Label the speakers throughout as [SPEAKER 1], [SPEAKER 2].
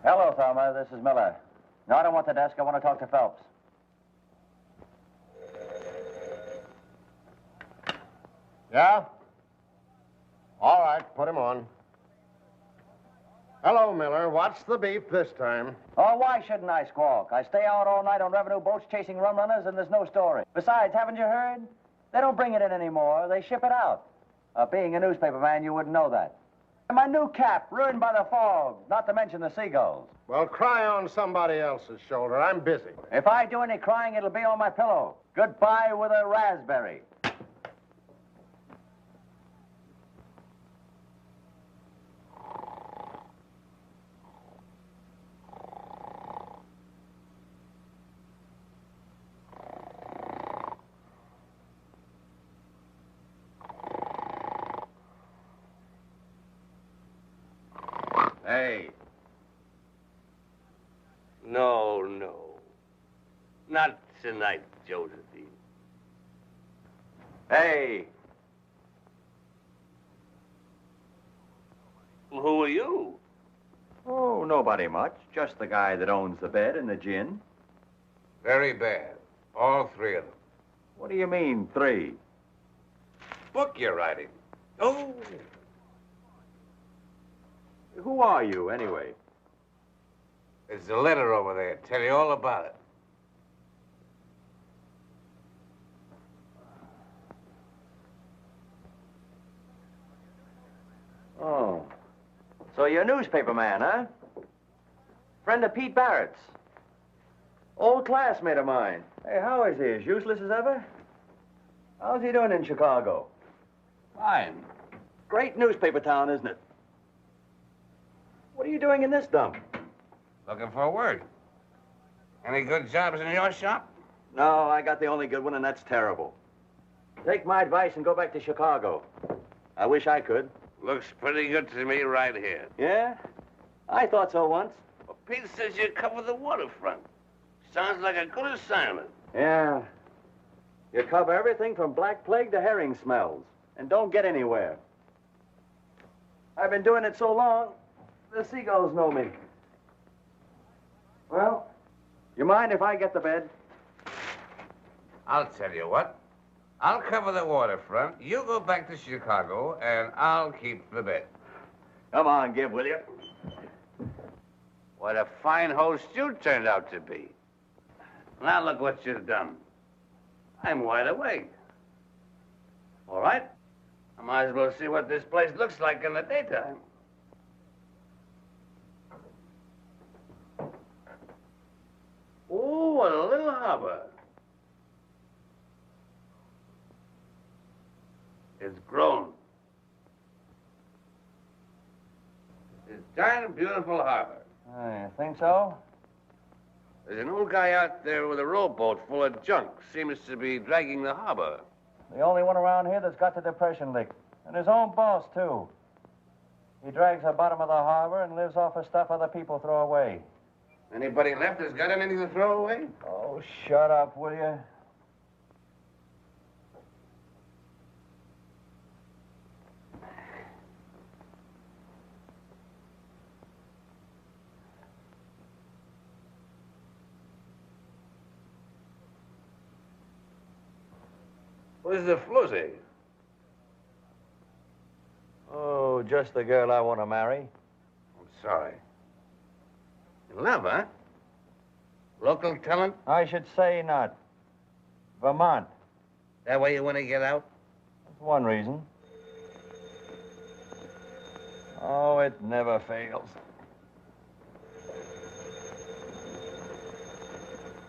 [SPEAKER 1] Hello, Thelma. This is Miller. No, I don't want the desk. I want to talk to Phelps.
[SPEAKER 2] Yeah? All right, put him on. Hello, Miller. What's the beef this time?
[SPEAKER 1] Oh, why shouldn't I squawk? I stay out all night on revenue boats chasing rum runners, and there's no story. Besides, haven't you heard? They don't bring it in anymore. They ship it out. Being a newspaper man, you wouldn't know that. And my new cap, ruined by the fog, not to mention the seagulls.
[SPEAKER 2] Well, cry on somebody else's shoulder. I'm busy.
[SPEAKER 1] If I do any crying, it'll be on my pillow. Goodbye with a raspberry.
[SPEAKER 3] Hey. No. Not tonight, Josephine.
[SPEAKER 1] Hey.
[SPEAKER 3] Well, who are you?
[SPEAKER 1] Oh, nobody much. Just the guy that owns the bed and the gin.
[SPEAKER 3] Very bad. All three of them.
[SPEAKER 1] What do you mean, 3?
[SPEAKER 3] Book you're writing. Oh.
[SPEAKER 1] Who are you, anyway?
[SPEAKER 3] There's a letter over there. Tell you all about it.
[SPEAKER 1] Oh. So you're a newspaper man, huh? Friend of Pete Barrett's. Old classmate of mine. Hey, how is he? As useless as ever? How's he doing in Chicago?
[SPEAKER 3] Fine.
[SPEAKER 1] Great newspaper town, isn't it? What are you doing in this dump?
[SPEAKER 3] Looking for work. Any good jobs in your shop?
[SPEAKER 1] No, I got the only good one, and that's terrible. Take my advice and go back to Chicago. I wish I could.
[SPEAKER 3] Looks pretty good to me right here.
[SPEAKER 1] Yeah? I thought so once.
[SPEAKER 3] Well, Pete says you cover the waterfront. Sounds like a good assignment.
[SPEAKER 1] Yeah. You cover everything from black plague to herring smells, and don't get anywhere. I've been doing it so long, the seagulls know me. Well, you mind if I get the bed?
[SPEAKER 3] I'll tell you what. I'll cover the waterfront, you go back to Chicago, and I'll keep the bed.
[SPEAKER 1] Come on, Gib, will you?
[SPEAKER 3] What a fine host you turned out to be. Now look what you've done. I'm wide awake. All right. I might as well see what this place looks like in the daytime. Oh, what a little harbor. It's grown. It's a darn beautiful harbor.
[SPEAKER 1] You think so?
[SPEAKER 3] There's an old guy out there with a rowboat full of junk. Seems to be dragging the harbor.
[SPEAKER 1] The only one around here that's got the depression lick. And his own boss, too. He drags the bottom of the harbor and lives off of stuff other people throw away.
[SPEAKER 3] Anybody left that's got anything to throw away?
[SPEAKER 1] Oh, shut up, will you?
[SPEAKER 3] Where's the floozy?
[SPEAKER 1] Oh, just the girl I want to marry.
[SPEAKER 3] I'm sorry. In love, huh? Local talent?
[SPEAKER 1] I should say not. Vermont.
[SPEAKER 3] That way you want to get out?
[SPEAKER 1] That's one reason. Oh, it never fails.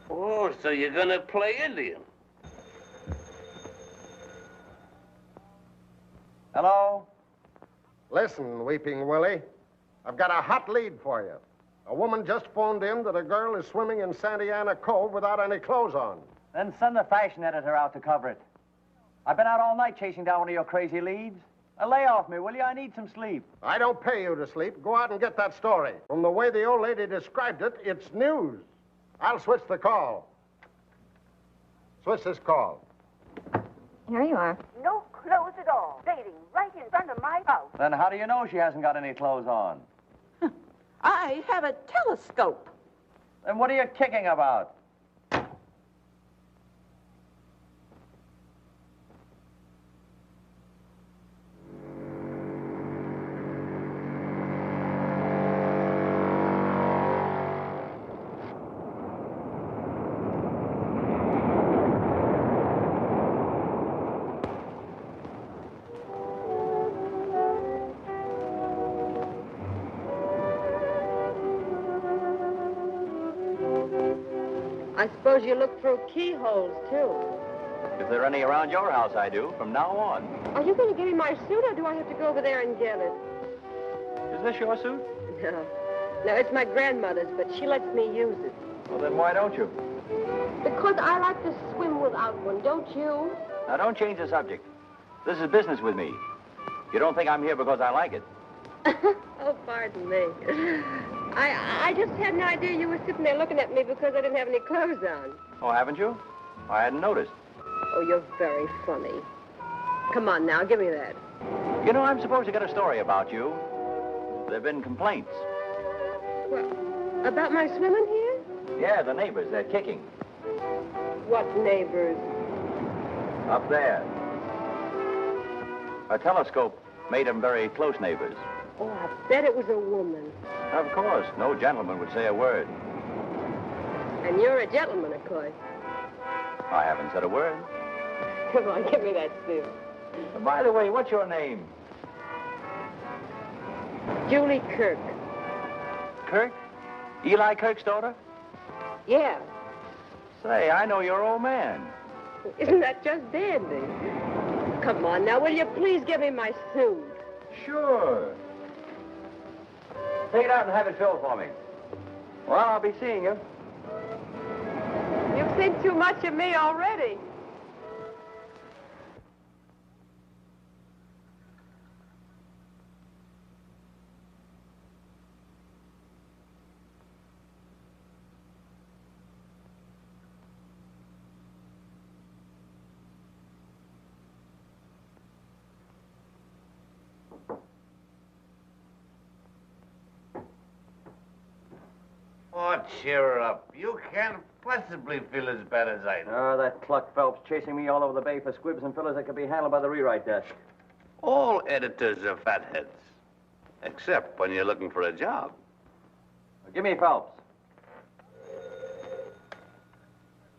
[SPEAKER 3] Oh, so you're gonna play Indian?
[SPEAKER 1] Hello?
[SPEAKER 2] Listen, Weeping Willie. I've got a hot lead for you. A woman just phoned in that a girl is swimming in Santa Ana Cove without any clothes on.
[SPEAKER 1] Then send the fashion editor out to cover it. I've been out all night chasing down one of your crazy leads. Lay off me, will you? I need some sleep.
[SPEAKER 2] I don't pay you to sleep. Go out and get that story. From the way the old lady described it, it's news. I'll switch the call. Switch this call.
[SPEAKER 4] Here you are.
[SPEAKER 5] No clothes at all. Bathing right in front of my house.
[SPEAKER 1] Then how do you know she hasn't got any clothes on?
[SPEAKER 5] I have a telescope.
[SPEAKER 1] Then what are you kicking about?
[SPEAKER 5] I suppose you look through keyholes, too.
[SPEAKER 1] If there are any around your house, I do, from now on.
[SPEAKER 5] Are you going to give me my suit, or do I have to go over there and get it?
[SPEAKER 1] Is this your suit?
[SPEAKER 5] No. No, it's my grandmother's, but she lets me use it.
[SPEAKER 1] Well, then why don't you?
[SPEAKER 5] Because I like to swim without one, don't you?
[SPEAKER 1] Now, don't change the subject. This is business with me. You don't think I'm here because I like it.
[SPEAKER 5] Oh, pardon me. I just had an idea you were sitting there looking at me because I didn't have any clothes on.
[SPEAKER 1] Oh, haven't you? I hadn't noticed.
[SPEAKER 5] Oh, you're very funny. Come on now, give me that.
[SPEAKER 1] You know, I'm supposed to get a story about you. There have been complaints.
[SPEAKER 5] Well, about my swimming here?
[SPEAKER 1] Yeah, the neighbors, they're kicking.
[SPEAKER 5] What neighbors?
[SPEAKER 1] Up there. A telescope made them very close neighbors.
[SPEAKER 5] Oh, I bet it was a woman.
[SPEAKER 1] Of course, no gentleman would say a word.
[SPEAKER 5] And you're a gentleman, of course.
[SPEAKER 1] I haven't said a word.
[SPEAKER 5] Come on, give me that suit.
[SPEAKER 1] By the way, what's your name?
[SPEAKER 5] Julie Kirk.
[SPEAKER 1] Kirk? Eli Kirk's daughter?
[SPEAKER 5] Yeah.
[SPEAKER 1] Say, I know your old man.
[SPEAKER 5] Isn't that just dandy? Come on now, will you please give me my suit?
[SPEAKER 1] Sure. Take it out and have it filled for me. Well, I'll be seeing you.
[SPEAKER 5] You've seen too much of me already.
[SPEAKER 3] Oh, cheer up. You can't possibly feel as bad as I do.
[SPEAKER 1] Oh, that cluck Phelps chasing me all over the bay for squibs and fillers that could be handled by the rewrite desk.
[SPEAKER 3] All editors are fatheads. Except when you're looking for a job.
[SPEAKER 1] Give me Phelps.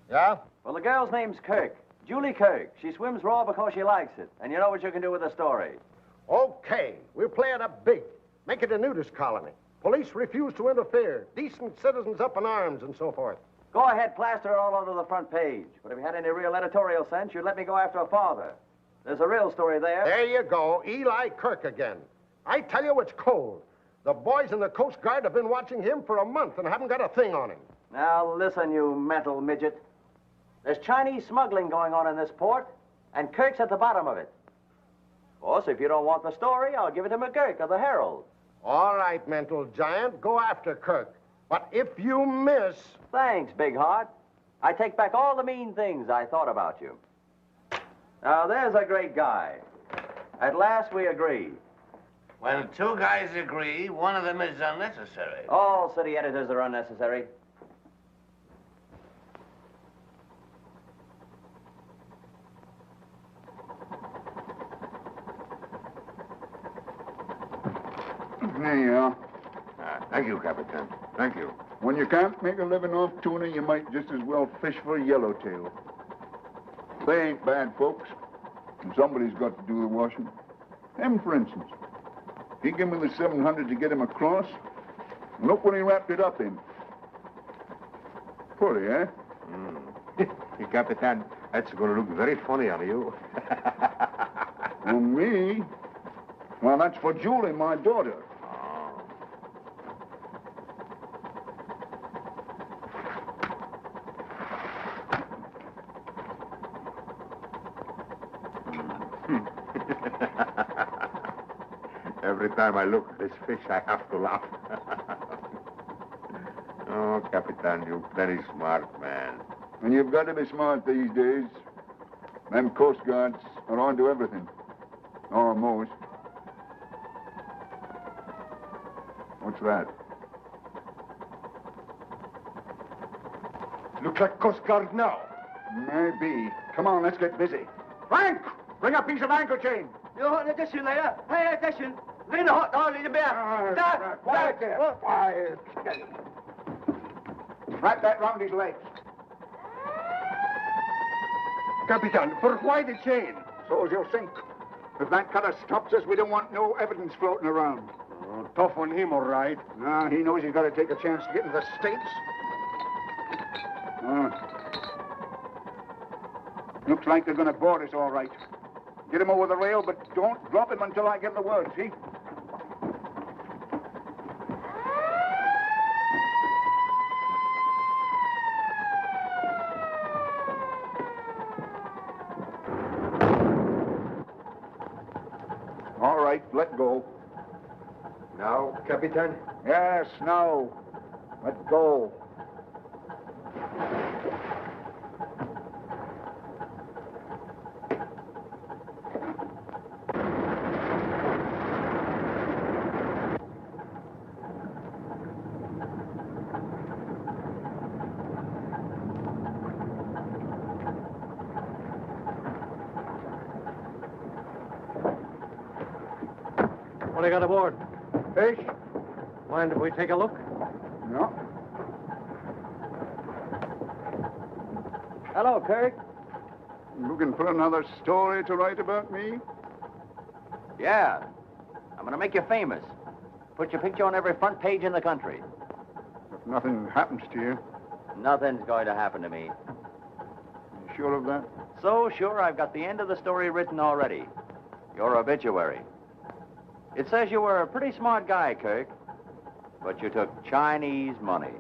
[SPEAKER 2] Yeah?
[SPEAKER 1] Well, the girl's name's Kirk. Julie Kirk. She swims raw because she likes it. And you know what you can do with the story.
[SPEAKER 2] Okay. We'll play it up big. Make it a nudist colony. Police refuse to interfere. Decent citizens up in arms and so forth.
[SPEAKER 1] Go ahead, plaster it all over the front page. But if you had any real editorial sense, you'd let me go after a father. There's a real story there.
[SPEAKER 2] There you go. Eli Kirk again. I tell you, it's cold. The boys in the Coast Guard have been watching him for a month and haven't got a thing on him.
[SPEAKER 1] Now, listen, you mental midget. There's Chinese smuggling going on in this port, and Kirk's at the bottom of it. Of course, if you don't want the story, I'll give it to McGurk of the Herald.
[SPEAKER 2] All right, mental giant. Go after Kirk. But if you miss...
[SPEAKER 1] Thanks, Big Heart. I take back all the mean things I thought about you. Now, there's a great guy. At last, we agree.
[SPEAKER 3] When two guys agree, one of them is unnecessary.
[SPEAKER 1] All city editors are unnecessary.
[SPEAKER 6] There you are.
[SPEAKER 7] Thank you, Capitan. Thank you.
[SPEAKER 6] When you can't make a living off tuna, you might just as well fish for yellowtail. They ain't bad folks, and somebody's got to do the washing. Him, for instance. He gave me the 700 to get him across, and look what he wrapped it up in. Pretty, eh?
[SPEAKER 7] Hey, Capitan, that's going to look very funny on you.
[SPEAKER 6] On me? Well, that's for Julie, my daughter.
[SPEAKER 7] Every time I look at this fish, I have to laugh. Oh, Capitan, you're very smart, man.
[SPEAKER 6] And you've got to be smart these days. Them Coast Guards are on to everything. Almost. What's that?
[SPEAKER 7] Looks like Coast Guard now.
[SPEAKER 6] Maybe. Come on, let's get busy. Frank! Bring a piece of anchor chain. Quiet there. Quiet. Wrap that round his legs.
[SPEAKER 7] Capitan, for why the chain?
[SPEAKER 6] So as you'll sink. If that cutter stops us, we don't want no evidence floating around.
[SPEAKER 7] Oh, tough on him, all right.
[SPEAKER 6] Nah, he knows he's got to take a chance to get into the States. Looks like they're going to board us all right. Get him over the rail, but don't drop him until I get the word, see? All right, let go.
[SPEAKER 7] Now, Capitan?
[SPEAKER 6] Yes, now. Let go.
[SPEAKER 8] What do you got aboard?
[SPEAKER 6] Fish?
[SPEAKER 8] Mind if we take a look?
[SPEAKER 6] No.
[SPEAKER 1] Hello, Kirk.
[SPEAKER 6] Looking for another story to write about me?
[SPEAKER 1] Yeah. I'm going to make you famous. Put your picture on every front page in the country.
[SPEAKER 6] If nothing happens to you,
[SPEAKER 1] Nothing's going to happen to me.
[SPEAKER 6] you sure of that?
[SPEAKER 1] So sure, I've got the end of the story written already. Your obituary. It says you were a pretty smart guy, Kirk, but you took Chinese money.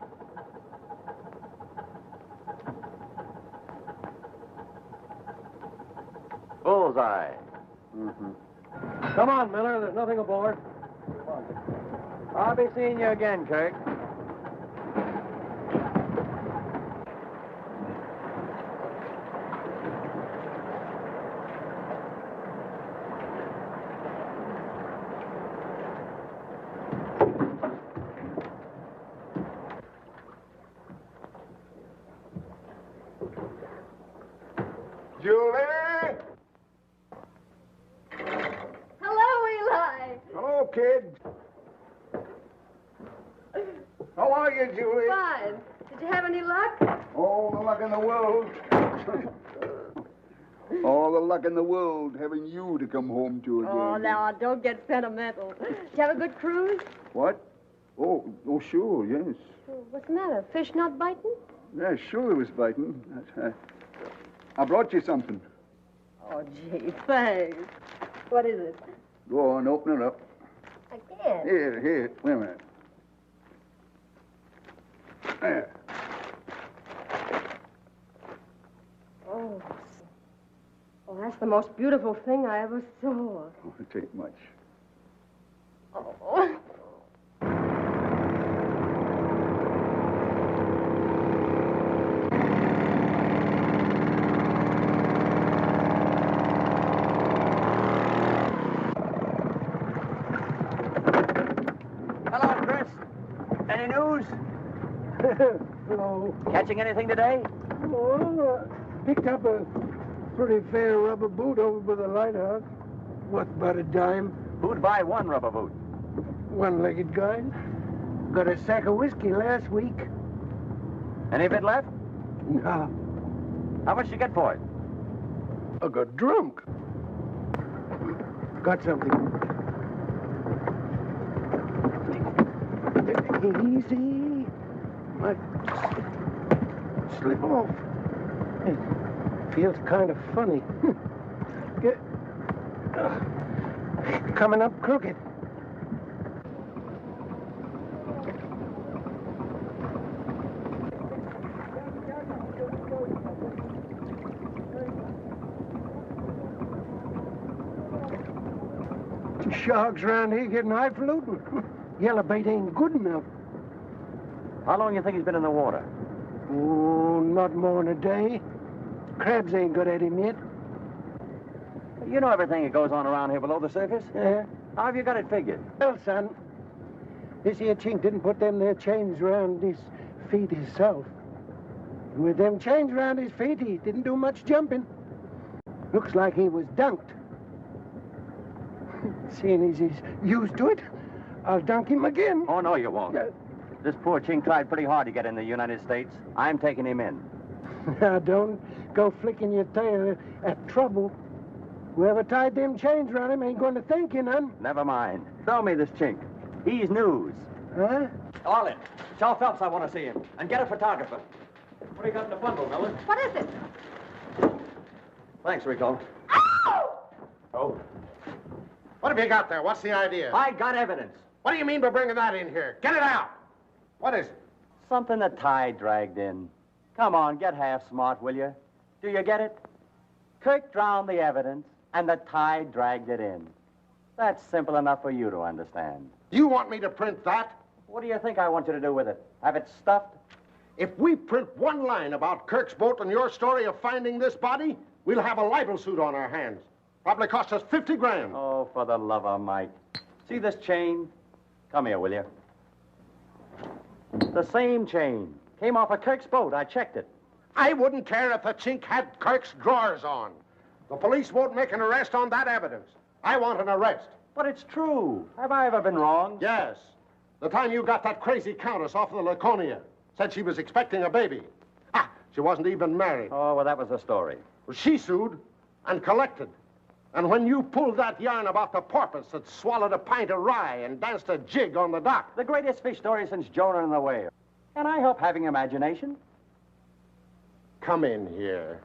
[SPEAKER 1] Bullseye.
[SPEAKER 6] Mm-hmm.
[SPEAKER 8] Come on, Miller. There's nothing aboard.
[SPEAKER 1] I'll be seeing you again, Kirk.
[SPEAKER 6] Julie!
[SPEAKER 5] Hello, Eli.
[SPEAKER 6] Hello, kid. How are you, Julie?
[SPEAKER 5] Fine. Did you have any luck?
[SPEAKER 6] All the luck in the world. All the luck in the world having you to come home to again.
[SPEAKER 5] Oh, now, don't get sentimental. Did you have a good cruise?
[SPEAKER 6] What? Oh, sure, yes.
[SPEAKER 5] What's the matter? Fish not biting?
[SPEAKER 6] Yeah, sure it was biting. I brought you something.
[SPEAKER 5] Oh, gee, thanks. What is it?
[SPEAKER 6] Go on, open it up.
[SPEAKER 5] I can't.
[SPEAKER 6] Here, wait a minute. There.
[SPEAKER 5] Oh. Oh, that's the most beautiful thing I ever saw.
[SPEAKER 6] Oh, it take much.
[SPEAKER 5] Oh.
[SPEAKER 1] Hello, Chris. Any news?
[SPEAKER 8] Hello.
[SPEAKER 1] Catching anything today?
[SPEAKER 8] Oh, picked up a pretty fair rubber boot over by the lighthouse. Worth about a dime.
[SPEAKER 1] Who'd buy one rubber boot?
[SPEAKER 8] One-legged guy. Got a sack of whiskey last week.
[SPEAKER 1] Any of it left?
[SPEAKER 8] Nah,
[SPEAKER 1] How much did you get for it?
[SPEAKER 8] I got drunk. Got something. Easy. Might slip off. It feels kind of funny. Get, coming up crooked. Sharks around here getting highfalutin. Yellow bait ain't good enough.
[SPEAKER 1] How long you think he's been in the water?
[SPEAKER 8] Oh, not more than a day. Crabs ain't got at him yet.
[SPEAKER 1] You know everything that goes on around here below the surface. How have you got it figured?
[SPEAKER 8] Well, son, this here chink didn't put them there chains around his feet himself. With them chains around his feet, he didn't do much jumping. Looks like he was dunked. Seeing as he's used to it, I'll dunk him again.
[SPEAKER 1] Oh, no, you won't. This poor chink tried pretty hard to get in the United States. I'm taking him in.
[SPEAKER 8] Now, don't go flicking your tail at trouble. Whoever tied them chains around him ain't going to thank you none.
[SPEAKER 1] Never mind. Throw me this chink. He's news.
[SPEAKER 8] Huh?
[SPEAKER 1] Arlen, tell Phelps I want to see him. And get a photographer. What do you got in the bundle, Miller?
[SPEAKER 4] What is it?
[SPEAKER 1] Thanks, Rico. Oh?
[SPEAKER 2] What have you got there? What's the idea?
[SPEAKER 1] I got evidence.
[SPEAKER 2] What do you mean by bringing that in here? Get it out. What is it?
[SPEAKER 1] Something the tide dragged in. Come on, get half smart, will you? Do you get it? Kirk drowned the evidence, and the tide dragged it in. That's simple enough for you to understand.
[SPEAKER 2] You want me to print that?
[SPEAKER 1] What do you think I want you to do with it? Have it stuffed?
[SPEAKER 2] If we print one line about Kirk's boat and your story of finding this body, we'll have a libel suit on our hands. Probably cost us 50 grand.
[SPEAKER 1] Oh, for the love of Mike. See this chain? Come here, will you? The same chain. Came off of Kirk's boat. I checked it.
[SPEAKER 2] I wouldn't care if the chink had Kirk's drawers on. The police won't make an arrest on that evidence. I want an arrest.
[SPEAKER 1] But it's true. Have I ever been wrong?
[SPEAKER 2] Yes. The time you got that crazy countess off of the Laconia. Said she was expecting a baby. Ah, she wasn't even married.
[SPEAKER 1] Oh, well, that was the story.
[SPEAKER 2] Well, she sued and collected. And when you pulled that yarn about the porpoise that swallowed a pint of rye and danced a jig on the dock.
[SPEAKER 1] The greatest fish story since Jonah and the whale. Can I help having imagination?
[SPEAKER 2] Come in here.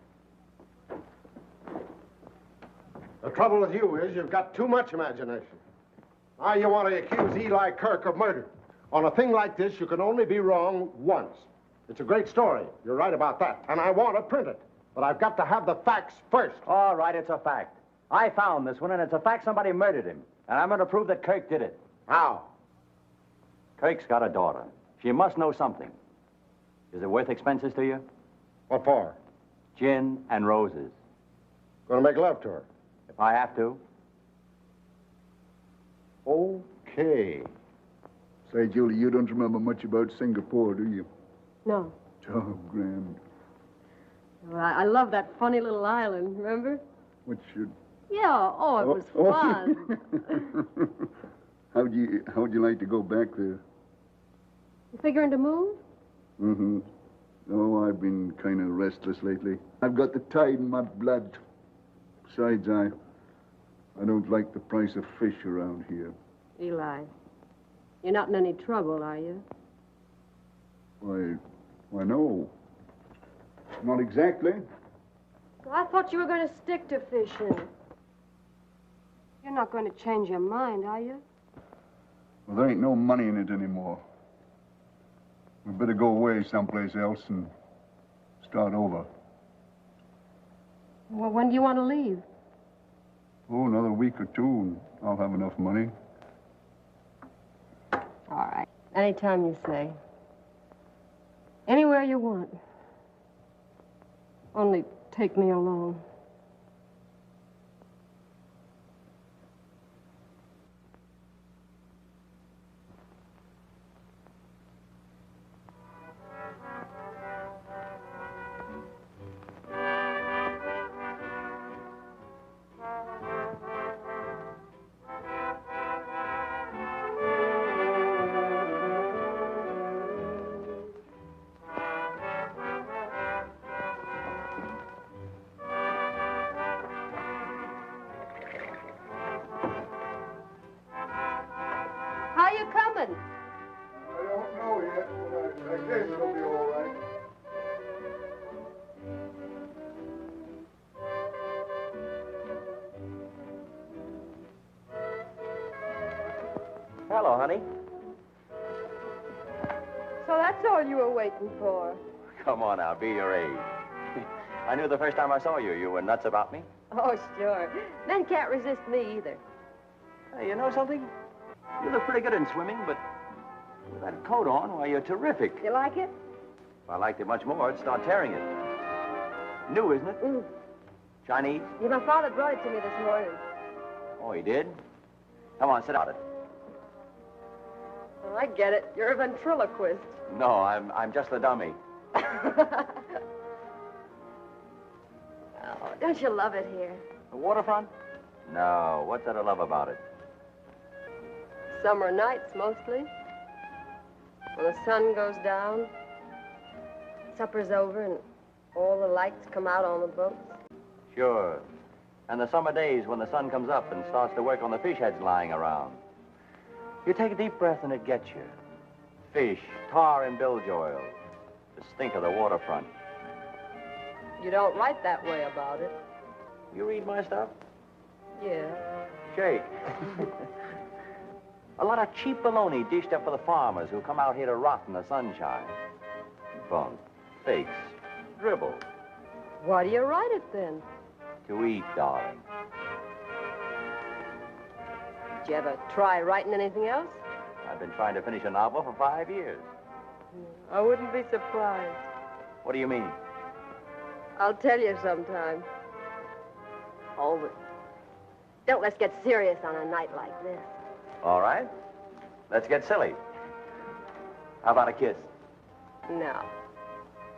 [SPEAKER 2] The trouble with you is you've got too much imagination. Now you want to accuse Eli Kirk of murder. On a thing like this, you can only be wrong once. It's a great story. You're right about that. And I want to print it. But I've got to have the facts first.
[SPEAKER 1] All right, it's a fact. I found this one, and it's a fact somebody murdered him. And I'm going to prove that Kirk did it.
[SPEAKER 2] How?
[SPEAKER 1] Kirk's got a daughter. She must know something. Is it worth expenses to you?
[SPEAKER 2] What for?
[SPEAKER 1] Gin and roses.
[SPEAKER 2] Gonna make love to her.
[SPEAKER 1] If I have to.
[SPEAKER 6] Okay. Say, Julie, you don't remember much about Singapore, do you?
[SPEAKER 5] No.
[SPEAKER 6] Oh, grand.
[SPEAKER 5] Well, I love that funny little island, remember?
[SPEAKER 6] What should...
[SPEAKER 5] Yeah, oh, it was fun.
[SPEAKER 6] How'd you like to go back there?
[SPEAKER 5] You figuring to move?
[SPEAKER 6] Mm-hmm. Oh, I've been kind of restless lately. I've got the tide in my blood. Besides, I don't like the price of fish around here.
[SPEAKER 5] Eli, you're not in any trouble, are you?
[SPEAKER 6] Why, no. Not exactly.
[SPEAKER 5] Well, I thought you were going to stick to fishing. You're not going to change your mind, are you?
[SPEAKER 6] Well, there ain't no money in it anymore. We better go away someplace else and start over.
[SPEAKER 5] Well, when do you want to leave?
[SPEAKER 6] Oh, another week or two, and I'll have enough money.
[SPEAKER 5] All right. Anytime you say. Anywhere you want. Only take me along. How you coming?
[SPEAKER 6] I don't know yet, but I guess it'll be all right.
[SPEAKER 1] Hello, honey.
[SPEAKER 5] So that's all you were waiting for?
[SPEAKER 1] Come on now, be your age. I knew the first time I saw you, you were nuts about me.
[SPEAKER 5] Oh, sure. Men can't resist me either.
[SPEAKER 1] Hey, you know something? You look pretty good in swimming, but with that coat on, why, you're terrific.
[SPEAKER 5] You like it?
[SPEAKER 1] If I liked it much more, I'd start tearing it. New, isn't it?
[SPEAKER 5] Mm.
[SPEAKER 1] Chinese?
[SPEAKER 5] Yeah, my father brought it to me this morning.
[SPEAKER 1] Oh, he did? Come on, sit on it.
[SPEAKER 5] Oh, I get it. You're a ventriloquist.
[SPEAKER 1] No, I'm just a dummy.
[SPEAKER 5] Oh, don't you love it here?
[SPEAKER 1] The waterfront? No. What's there to love about it?
[SPEAKER 5] Summer nights, mostly. When the sun goes down, supper's over, and all the lights come out on the boats.
[SPEAKER 1] Sure. And the summer days when the sun comes up and starts to work on the fish heads lying around. You take a deep breath and it gets you. Fish, tar and bilge oil. The stink of the waterfront.
[SPEAKER 5] You don't write that way about it.
[SPEAKER 1] You read my stuff?
[SPEAKER 5] Yeah.
[SPEAKER 1] Shake. A lot of cheap baloney dished up for the farmers who come out here to rot in the sunshine. Bunk, fakes, dribble.
[SPEAKER 5] Why do you write it, then?
[SPEAKER 1] To eat, darling.
[SPEAKER 5] Did you ever try writing anything else?
[SPEAKER 1] I've been trying to finish a novel for 5 years.
[SPEAKER 5] I wouldn't be surprised.
[SPEAKER 1] What do you mean?
[SPEAKER 5] I'll tell you sometime. Oh, but don't let's get serious on a night like this.
[SPEAKER 1] All right. Let's get silly. How about a kiss?
[SPEAKER 5] No.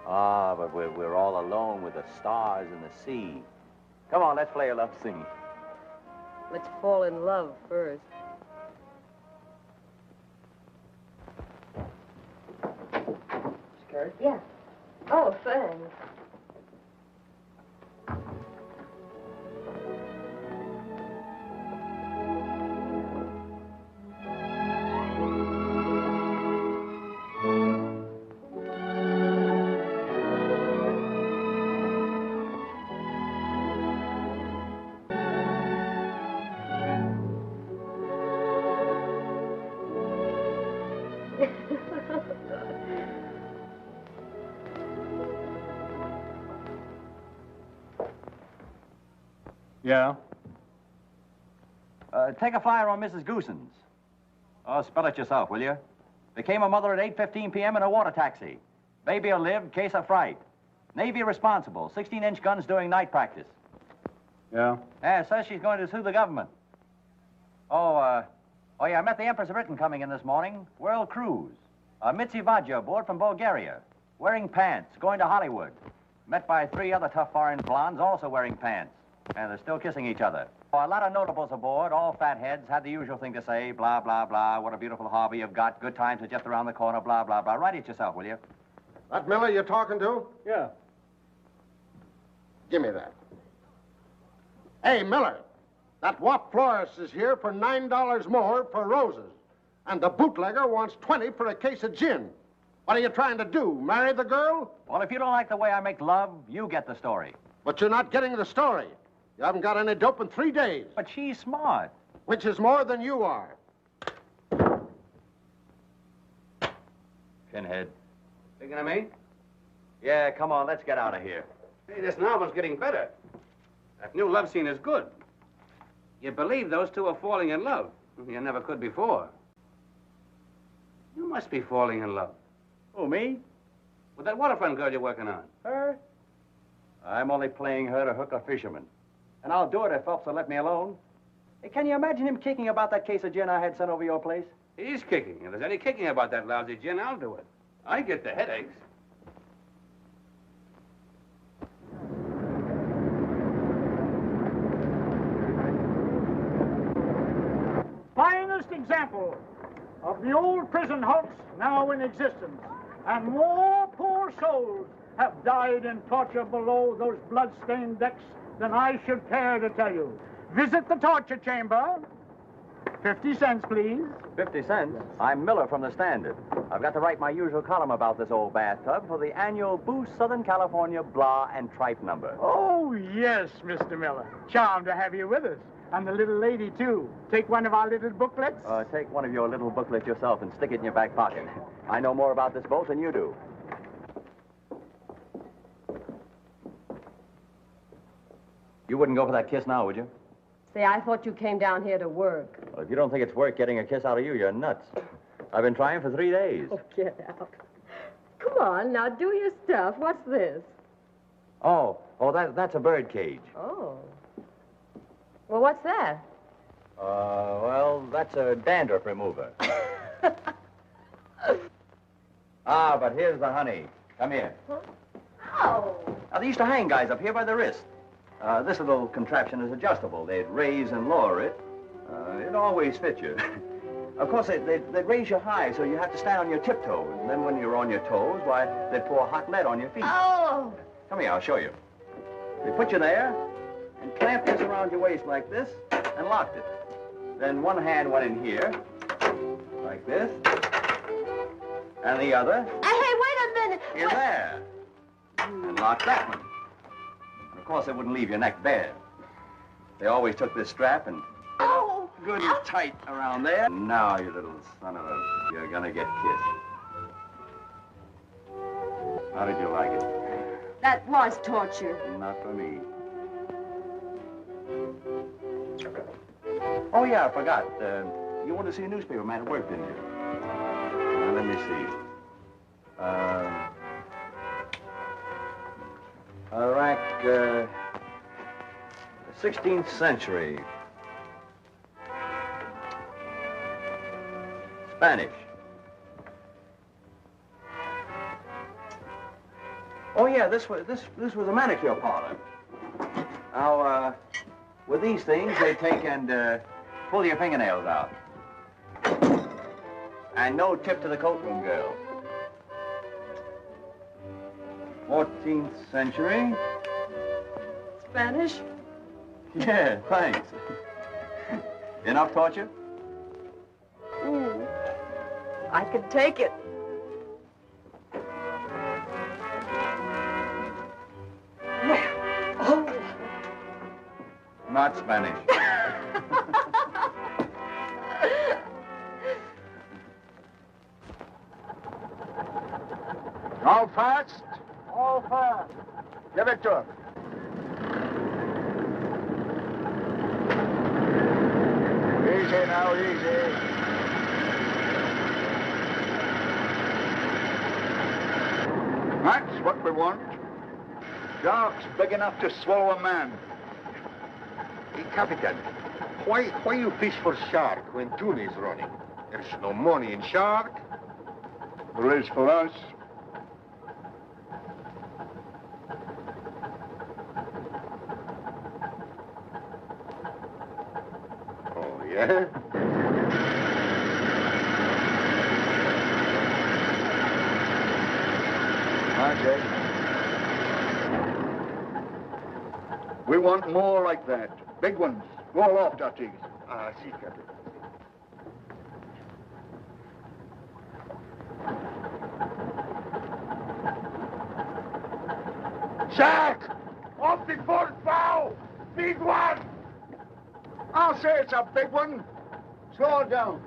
[SPEAKER 1] Ah, but we're all alone with the stars and the sea. Come on, let's play a love scene.
[SPEAKER 5] Let's fall in love first.
[SPEAKER 4] Skirt? Yeah. Oh, thanks.
[SPEAKER 9] Yeah?
[SPEAKER 1] Take a flyer on Mrs. Goosens. Oh, spell it yourself, will you? Became a mother at 8:15 p.m. in a water taxi. Baby'll live, case of fright. Navy responsible, 16-inch guns doing night practice.
[SPEAKER 9] Yeah?
[SPEAKER 1] Yeah, says she's going to sue the government. Oh, yeah, I met the Empress of Britain coming in this morning. World cruise. Mitzi Vadja aboard from Bulgaria. Wearing pants, going to Hollywood. Met by 3 other tough foreign blondes also wearing pants. And they're still kissing each other. Oh, a lot of notables aboard, all fatheads, had the usual thing to say, blah, blah, blah, what a beautiful harbor you've got, good times are just around the corner, blah, blah, blah. Write it yourself, will you?
[SPEAKER 2] That Miller you're talking to?
[SPEAKER 9] Yeah.
[SPEAKER 2] Give me that. Hey, Miller, that Watt florist is here for $9 more per roses. And the bootlegger wants 20 for a case of gin. What are you trying to do, marry the girl?
[SPEAKER 1] Well, if you don't like the way I make love, you get the story.
[SPEAKER 2] But you're not getting the story. You haven't got any dope in 3 days.
[SPEAKER 1] But she's smart.
[SPEAKER 2] Which is more than you are.
[SPEAKER 1] Pinhead.
[SPEAKER 3] Thinking of me?
[SPEAKER 1] Yeah, come on, let's get out of here.
[SPEAKER 3] Hey, this novel's getting better. That new love scene is good. You believe those two are falling in love. You never could before. You must be falling in love.
[SPEAKER 1] Who, me?
[SPEAKER 3] With that waterfront girl you're working on.
[SPEAKER 1] Her? I'm only playing her to hook a fisherman. And I'll do it if Phelps will let me alone. Hey, can you imagine him kicking about that case of gin I had sent over your place?
[SPEAKER 3] He's kicking. If there's any kicking about that lousy gin, I'll do it. I get the headaches.
[SPEAKER 10] Finest example of the old prison hulks now in existence. And more poor souls have died in torture below those blood-stained decks than I should care to tell you. Visit the torture chamber. 50 cents, please.
[SPEAKER 1] 50 cents? Yes. I'm Miller from the Standard. I've got to write my usual column about this old bathtub for the annual Boost Southern California Blah and Tripe number.
[SPEAKER 10] Oh, yes, Mr. Miller. Charmed to have you with us. And the little lady, too. Take one of our little booklets.
[SPEAKER 1] Take one of your little booklets yourself and stick it in your back pocket. I know more about this boat than you do. You wouldn't go for that kiss now, would you?
[SPEAKER 5] Say, I thought you came down here to work.
[SPEAKER 1] Well, if you don't think it's worth getting a kiss out of you, you're nuts. I've been trying for 3 days.
[SPEAKER 5] Oh, get out. Come on, now, do your stuff. What's this?
[SPEAKER 1] Oh, that's a bird cage.
[SPEAKER 5] Oh. Well, what's that?
[SPEAKER 1] Well, that's a dandruff remover. But here's the honey. Come here.
[SPEAKER 5] Oh.
[SPEAKER 1] Now, they used to hang guys up here by the wrist. This little contraption is adjustable. They'd raise and lower it. It always fit you. Of course, they'd raise you high, so you have to stand on your tiptoes. And then when you're on your toes, why, they'd pour hot lead on your feet.
[SPEAKER 5] Oh.
[SPEAKER 1] Come here, I'll show you. They put you there and clamped this around your waist like this and locked it. Then one hand went in here, like this, and the other
[SPEAKER 5] Hey, wait a minute.
[SPEAKER 1] in there, and locked that one. And of course, they wouldn't leave your neck bare. They always took this strap and
[SPEAKER 5] Oh.
[SPEAKER 1] good and tight around there. Now, you little son of a... You're gonna get kissed. How did you like it?
[SPEAKER 5] That was torture.
[SPEAKER 1] Not for me. Oh, yeah, I forgot. You wanted to see a newspaper man at work, didn't you? Now, let me see. Iraq, 16th century. Spanish. Oh, yeah, this was a manicure parlor. Now, with these things, they take and pull your fingernails out. And no tip to the coatroom girl. 14th century.
[SPEAKER 5] Spanish?
[SPEAKER 1] Yeah, thanks. Enough torture?
[SPEAKER 5] I could take it. Oh.
[SPEAKER 1] Not Spanish.
[SPEAKER 6] All fast?
[SPEAKER 10] All fast.
[SPEAKER 6] Give it to him. Easy now, easy. That's what we want. Sharks big enough to swallow a man.
[SPEAKER 7] Hey, Capitan, why you fish for shark when tuna is running? There's no money in shark.
[SPEAKER 6] There is for us.
[SPEAKER 7] Oh, yeah?
[SPEAKER 6] That's it. We want more like that. Big ones. Go aloft, Artigas.
[SPEAKER 7] Ah, see, Capitan.
[SPEAKER 6] Shark! Off the port bow! Big one! I'll say it's a big one. Slow it down.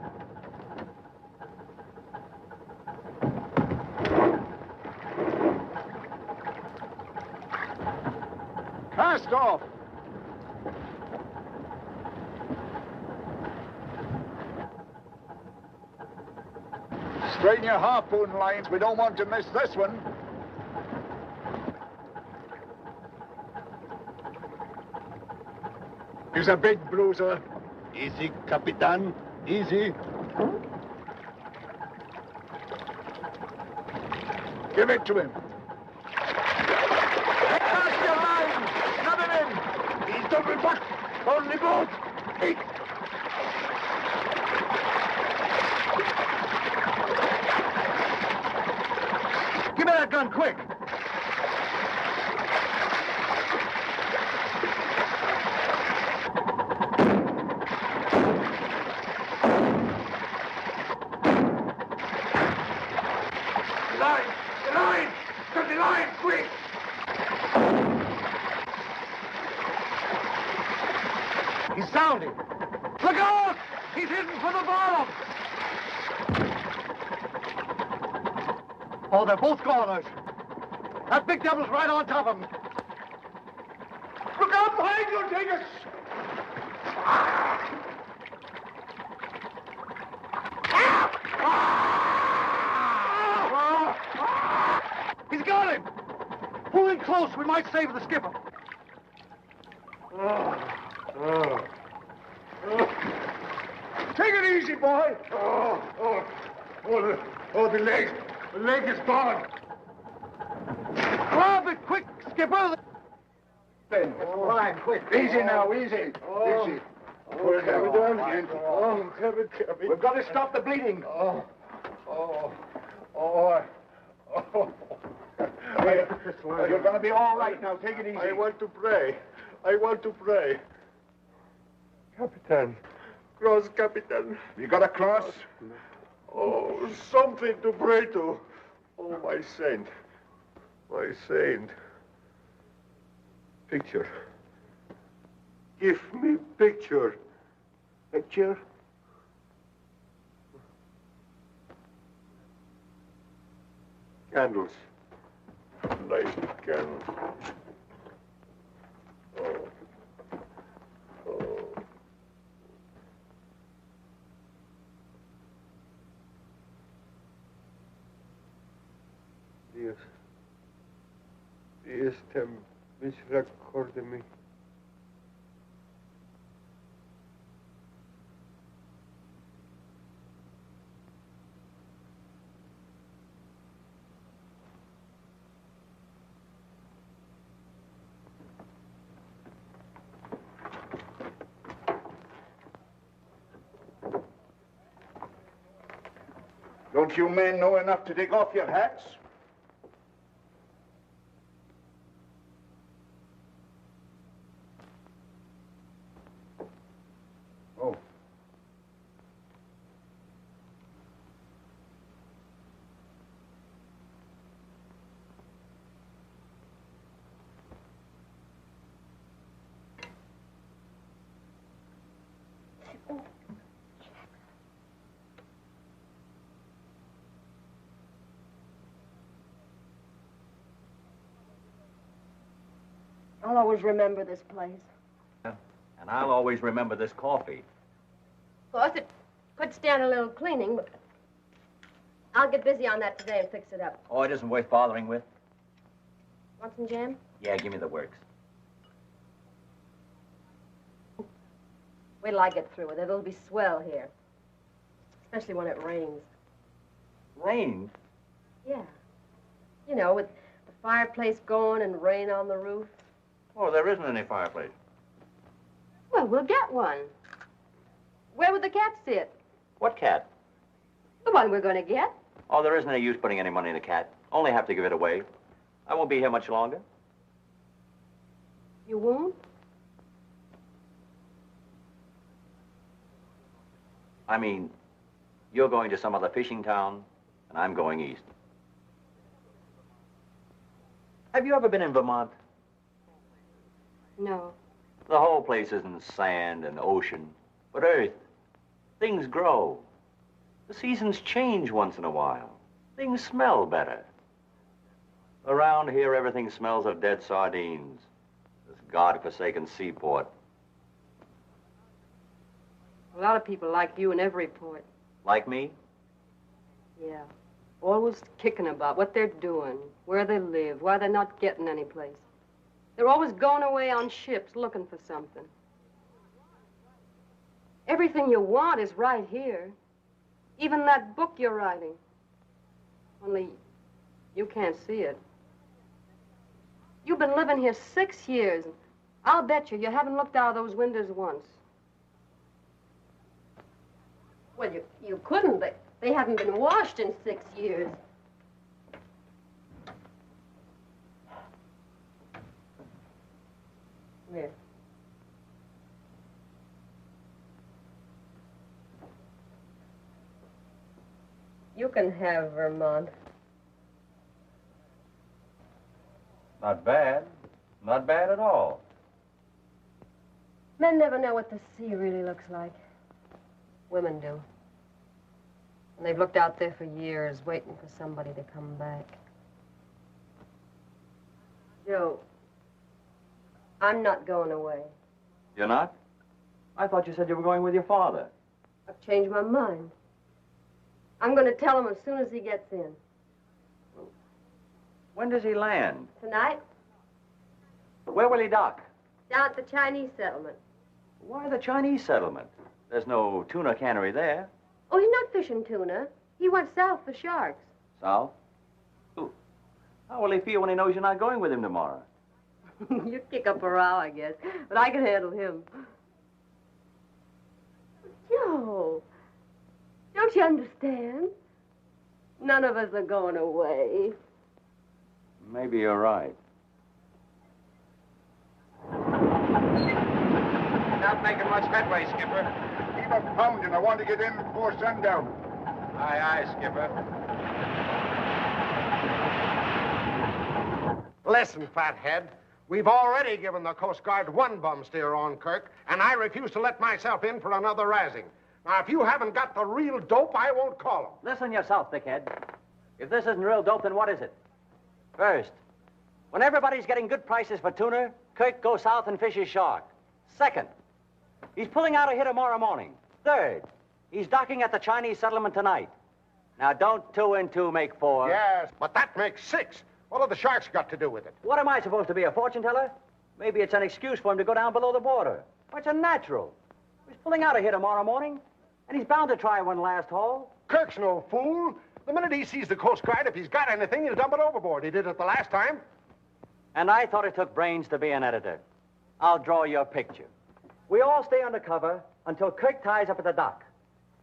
[SPEAKER 6] Cast off. Straighten your harpoon lines. We don't want to miss this one. He's a big bruiser.
[SPEAKER 7] Easy, Capitan. Easy.
[SPEAKER 6] Give it to him. Cast your line. Snap him in.
[SPEAKER 7] He's double back on the boat. Hey.
[SPEAKER 1] Give me that gun, quick!
[SPEAKER 7] The line! Cut the line, quick!
[SPEAKER 1] He's sounding. Look out! He's heading for the bottom! Oh, they're both goners. That big devil's right on top of him.
[SPEAKER 7] Look out behind you, Dingus!
[SPEAKER 1] He's got him! Pull in close. We might save the skipper.
[SPEAKER 6] Take it easy, boy.
[SPEAKER 7] The leg. The leg is gone.
[SPEAKER 6] que puedo.
[SPEAKER 2] All right, quick.
[SPEAKER 6] Easy now, easy.
[SPEAKER 2] Oh.
[SPEAKER 6] Easy.
[SPEAKER 2] Oh,
[SPEAKER 6] Captain.
[SPEAKER 2] Oh, Captain.
[SPEAKER 6] We've got to stop the bleeding.
[SPEAKER 2] Oh.
[SPEAKER 6] You're going to be all right now. Take it easy.
[SPEAKER 2] I want to pray. Capitan. Cross, Capitan.
[SPEAKER 6] You got a cross?
[SPEAKER 2] Oh, something to pray to. Oh, my saint. Picture. Give me picture.
[SPEAKER 6] Picture?
[SPEAKER 2] Candles. Nice candles. Oh. Dios ten misericordia de mí.
[SPEAKER 6] Don't you men know enough to take off your hats? Oh.
[SPEAKER 5] I'll always remember this place.
[SPEAKER 1] And I'll always remember this coffee.
[SPEAKER 5] Of course, it could stand a little cleaning, but I'll get busy on that today and fix it up.
[SPEAKER 1] Oh, it isn't worth bothering with.
[SPEAKER 5] Want some jam?
[SPEAKER 1] Yeah, give me the works.
[SPEAKER 5] Wait till I get through with it. It'll be swell here. Especially when it rains.
[SPEAKER 1] Rain?
[SPEAKER 5] Yeah. You know, with the fireplace going and rain on the roof.
[SPEAKER 1] Oh, there isn't any fireplace.
[SPEAKER 5] Well, we'll get one. Where would the cat sit?
[SPEAKER 1] What cat?
[SPEAKER 5] The one we're going to get.
[SPEAKER 1] Oh, there isn't any use putting any money in the cat. Only have to give it away. I won't be here much longer.
[SPEAKER 5] You won't?
[SPEAKER 1] I mean, you're going to some other fishing town, and I'm going east. Have you ever been in Vermont?
[SPEAKER 5] No.
[SPEAKER 1] The whole place isn't sand and ocean, but earth. Things grow. The seasons change once in a while. Things smell better. Around here, everything smells of dead sardines. This God-forsaken seaport.
[SPEAKER 5] A lot of people like you in every port.
[SPEAKER 1] Like me?
[SPEAKER 5] Yeah. Always kicking about what they're doing, where they live, why they're not getting any place. They're always going away on ships looking for something. Everything you want is right here. Even that book you're writing. Only you can't see it. You've been living here 6 years. And I'll bet you haven't looked out of those windows once. Well, you couldn't. They haven't been washed in 6 years. Here. You can have Vermont.
[SPEAKER 1] Not bad. Not bad at all.
[SPEAKER 5] Men never know what the sea really looks like. Women do. And they've looked out there for years, waiting for somebody to come back. Joe, I'm not going away.
[SPEAKER 1] You're not? I thought you said you were going with your father.
[SPEAKER 5] I've changed my mind. I'm going to tell him as soon as he gets in.
[SPEAKER 1] When does he land?
[SPEAKER 5] Tonight,
[SPEAKER 1] Where will he dock?
[SPEAKER 5] down at the Chinese settlement.
[SPEAKER 1] Why the Chinese settlement? There's no tuna cannery there.
[SPEAKER 5] Oh, he's not fishing tuna. He went south for sharks.
[SPEAKER 1] South? Ooh. How will he feel when he knows you're not going with him tomorrow?
[SPEAKER 4] You'd kick up a row, I guess, but I can handle him. Joe, don't you understand? None of us are going away.
[SPEAKER 1] Maybe you're right.
[SPEAKER 7] Not making much headway, Skipper.
[SPEAKER 6] Keep up pounding. I want to get in before sundown.
[SPEAKER 7] Aye, aye, Skipper.
[SPEAKER 2] Listen, fathead. We've already given the Coast Guard one bum steer on Kirk, and I refuse to let myself in for another razzing. Now, if you haven't got the real dope, I won't call him.
[SPEAKER 1] Listen yourself, dickhead. If this isn't real dope, then what is it? First, when everybody's getting good prices for tuna, Kirk goes south and fishes shark. Second, he's pulling out of here tomorrow morning. Third, he's docking at the Chinese settlement tonight. Now, don't 2 and 2 make 4.
[SPEAKER 2] Yes, but that makes 6. What have the sharks got to do with it?
[SPEAKER 1] What am I supposed to be, a fortune teller? Maybe it's an excuse for him to go down below the border. Well, it's unnatural. He's pulling out of here tomorrow morning, and he's bound to try one last haul.
[SPEAKER 2] Kirk's no fool. The minute he sees the Coast Guard, if he's got anything, he'll dump it overboard. He did it the last time.
[SPEAKER 1] And I thought it took brains to be an editor. I'll draw your picture. We all stay undercover until Kirk ties up at the dock.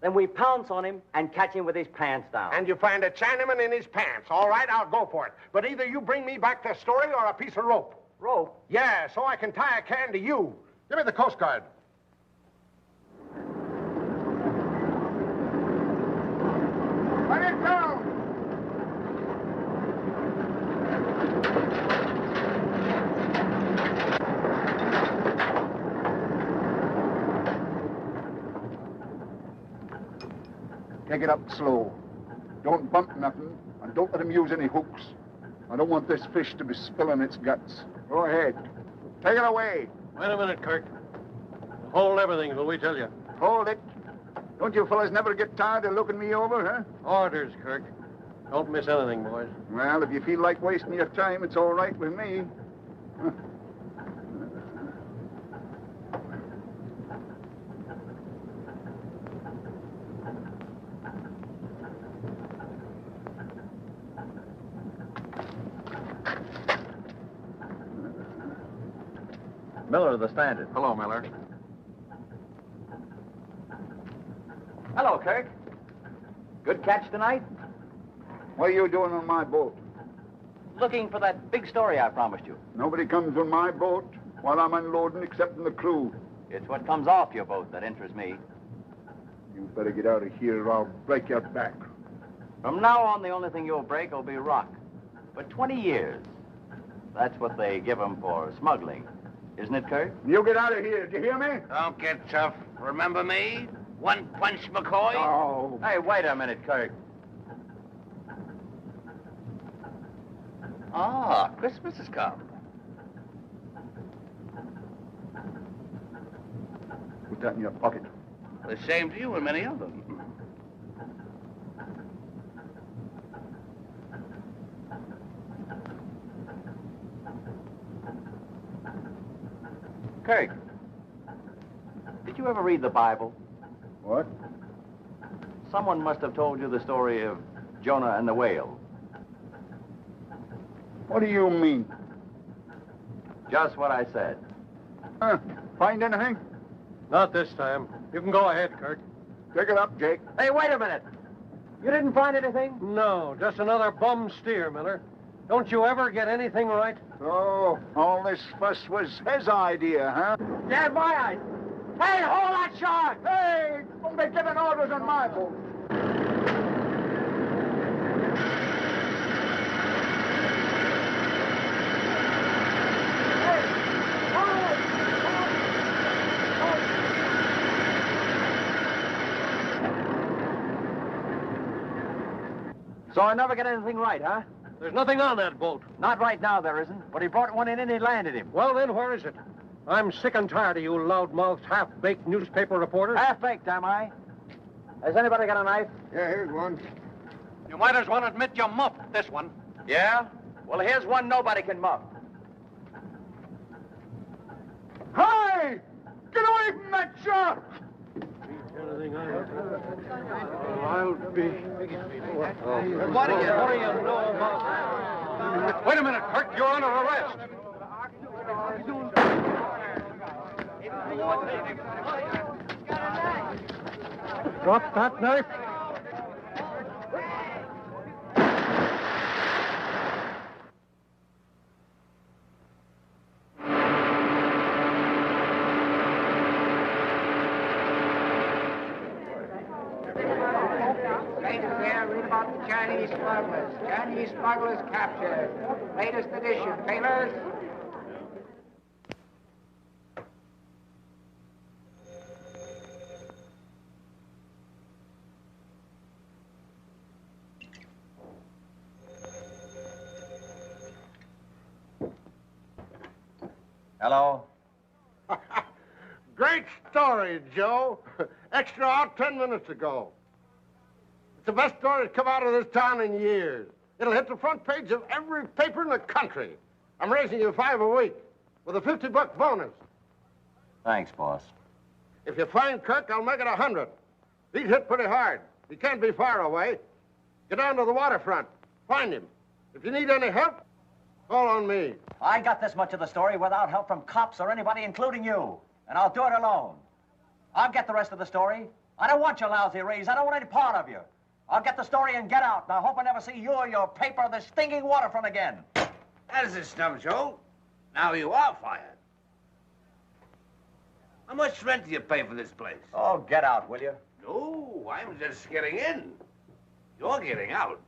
[SPEAKER 1] Then we pounce on him and catch him with his pants down.
[SPEAKER 2] And you find a Chinaman in his pants. All right, I'll go for it. But either you bring me back the story or a piece of rope.
[SPEAKER 1] Rope?
[SPEAKER 2] Yeah, so I can tie a can to you. Give me the Coast Guard.
[SPEAKER 6] Let it down! Take it up slow. Don't bump nothing, and don't let him use any hooks. I don't want this fish to be spilling its guts. Go ahead. Take it away.
[SPEAKER 9] Wait a minute, Kirk. Hold everything till we tell you.
[SPEAKER 6] Hold it. Don't you fellas never get tired of looking me over, huh?
[SPEAKER 9] Orders, Kirk. Don't miss anything, boys.
[SPEAKER 6] Well, if you feel like wasting your time, it's all right with me.
[SPEAKER 1] Miller of the Standard.
[SPEAKER 7] Hello, Miller.
[SPEAKER 1] Hello, Kirk. Good catch tonight?
[SPEAKER 6] What are you doing on my boat?
[SPEAKER 1] Looking for that big story I promised you.
[SPEAKER 6] Nobody comes on my boat while I'm unloading except the crew.
[SPEAKER 1] It's what comes off your boat that interests me.
[SPEAKER 6] You better get out of here or I'll break your back.
[SPEAKER 1] From now on, the only thing you'll break will be rock. For 20 years. That's what they give 'em for smuggling. Isn't it, Kirk?
[SPEAKER 6] You get out of here. Do you hear me?
[SPEAKER 3] Don't get tough. Remember me? One punch McCoy?
[SPEAKER 6] Oh.
[SPEAKER 1] Hey, wait a minute, Kirk.
[SPEAKER 3] Ah, Christmas has come.
[SPEAKER 6] Put that in your pocket.
[SPEAKER 3] The same to you and many of them.
[SPEAKER 1] Kirk, did you ever read the Bible?
[SPEAKER 6] What?
[SPEAKER 1] Someone must have told you the story of Jonah and the whale.
[SPEAKER 6] What do you mean?
[SPEAKER 1] Just what I said.
[SPEAKER 6] Find anything?
[SPEAKER 9] Not this time. You can go ahead, Kirk.
[SPEAKER 6] Take it up, Jake.
[SPEAKER 1] Hey, wait a minute. You didn't find anything?
[SPEAKER 9] No, just another bum steer, Miller. Don't you ever get anything right?
[SPEAKER 6] Oh, all this fuss was his idea, huh?
[SPEAKER 1] Yeah, my eyes. Hey, hold that shark!
[SPEAKER 6] Hey, don't be giving orders on my boat.
[SPEAKER 1] So I never get anything right, huh?
[SPEAKER 9] There's nothing on that boat.
[SPEAKER 1] Not right now, there isn't. But he brought one in and he landed him.
[SPEAKER 9] Well, then, where is it? I'm sick and tired of you loudmouthed, half-baked newspaper reporters.
[SPEAKER 1] Half-baked, am I? Has anybody got a knife?
[SPEAKER 6] Yeah, here's one.
[SPEAKER 9] You might as well admit you muffed this one.
[SPEAKER 1] Yeah? Well, here's one nobody can muff.
[SPEAKER 6] Hey! Get away from that shark!
[SPEAKER 9] I'll be... What do you know about... Wait a minute, Kirk. You're under arrest. Drop that knife.
[SPEAKER 11] Latest there, read about the Chinese smugglers. Chinese smugglers captured. Latest edition, tailors.
[SPEAKER 1] Hello?
[SPEAKER 2] Great story, Joe. Extra out 10 minutes ago. It's the best story that's come out of this town in years. It'll hit the front page of every paper in the country. I'm raising you $5 a week with a $50 bonus.
[SPEAKER 1] Thanks, boss.
[SPEAKER 2] If you find Kirk, I'll make it 100. He's hit pretty hard. He can't be far away. Get down to the waterfront. Find him. If you need any help, call on me.
[SPEAKER 1] I got this much of the story without help from cops or anybody, including you. And I'll do it alone. I'll get the rest of the story. I don't want your lousy raise. I don't want any part of you. I'll get the story and get out. And I hope I never see you or your paper or this stinking waterfront again.
[SPEAKER 3] That's the stuff, Joe. Now you are fired. How much rent do you pay for this place?
[SPEAKER 1] Oh, get out, will you?
[SPEAKER 3] No, I'm just getting in. You're getting out.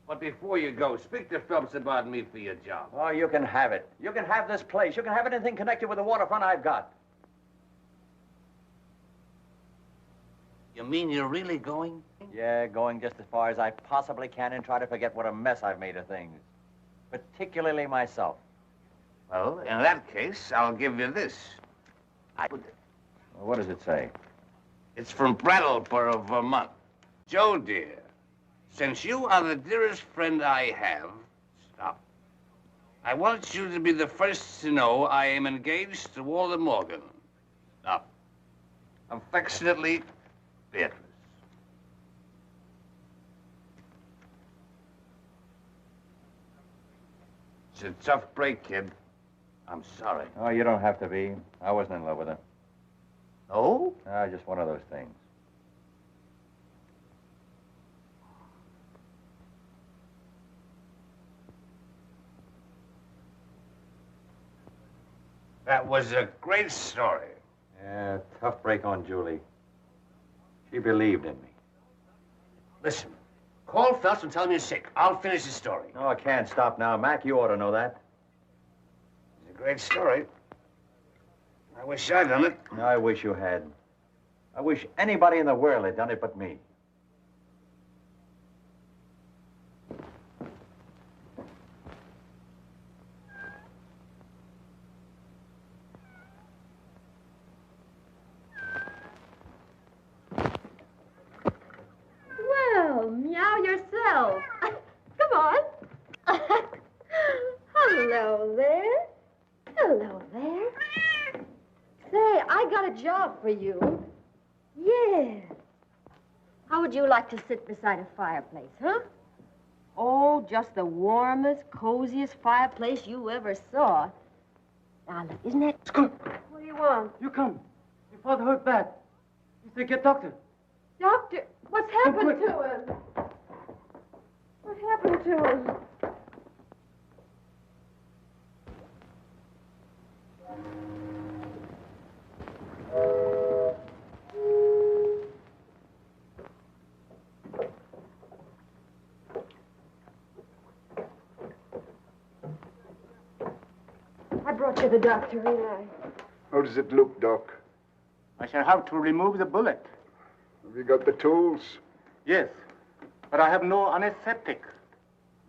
[SPEAKER 3] But before you go, speak to Phelps about me for your job.
[SPEAKER 1] Oh, you can have it. You can have this place. You can have anything connected with the waterfront I've got.
[SPEAKER 3] You mean you're really going?
[SPEAKER 1] Yeah, going just as far as I possibly can and try to forget what a mess I've made of things. Particularly myself.
[SPEAKER 3] Well, in that case, I'll give you this.
[SPEAKER 1] Well, what does it say?
[SPEAKER 3] It's from Brattleboro, Vermont. Joe, dear, since you are the dearest friend I have, stop. I want you to be the first to know I am engaged to Walter Morgan. Stop. Affectionately, Beatrice. It's a tough break, kid. I'm sorry.
[SPEAKER 1] Oh, you don't have to be. I wasn't in love with her.
[SPEAKER 3] No?
[SPEAKER 1] Just one of those things.
[SPEAKER 3] That was a great story.
[SPEAKER 1] Yeah, tough break on Julie. She believed in me.
[SPEAKER 3] Listen, call Phelps and tell him you're sick. I'll finish the story.
[SPEAKER 1] No, I can't stop now. Mac, you ought to know that.
[SPEAKER 3] It's a great story. I wish I'd done it.
[SPEAKER 1] I wish you had. I wish anybody in the world had done it but me.
[SPEAKER 4] Well, meow yourself. Come on. Hello there. Hello there. Say, I got a job for you. Yeah. How would you like to sit beside a fireplace, huh? Oh, just the warmest, coziest fireplace you ever saw. Now, look, isn't that...
[SPEAKER 12] Scoot,
[SPEAKER 4] What do you want?
[SPEAKER 12] you come. Your father hurt bad. He said get doctor.
[SPEAKER 4] Doctor, what's happened to him? What happened to him? I brought you the doctor, Eli.
[SPEAKER 6] How does it look, Doc?
[SPEAKER 12] I shall have to remove the bullet.
[SPEAKER 6] Have you got the tools?
[SPEAKER 12] Yes, but I have no anesthetic.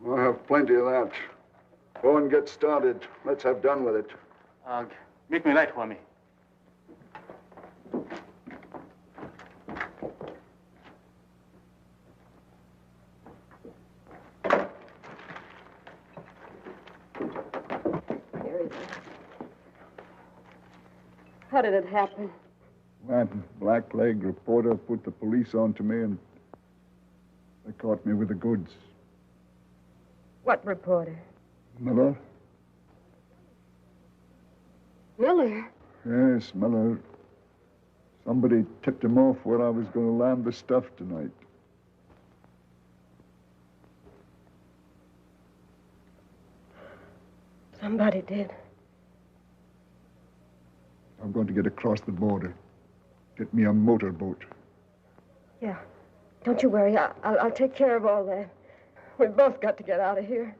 [SPEAKER 6] I have plenty of that. Go and get started. Let's have done with it.
[SPEAKER 12] Make me light for me.
[SPEAKER 4] Here he is. How did it happen?
[SPEAKER 6] That black-leg reporter put the police on to me, and they caught me with the goods.
[SPEAKER 4] What reporter?
[SPEAKER 6] Miller?
[SPEAKER 5] Miller?
[SPEAKER 6] Yes, Miller. Somebody tipped him off where I was going to land the stuff tonight.
[SPEAKER 5] Somebody did.
[SPEAKER 6] I'm going to get across the border. Get me a motorboat.
[SPEAKER 5] Yeah. Don't you worry. I'll take care of all that. We've both got to get out of here.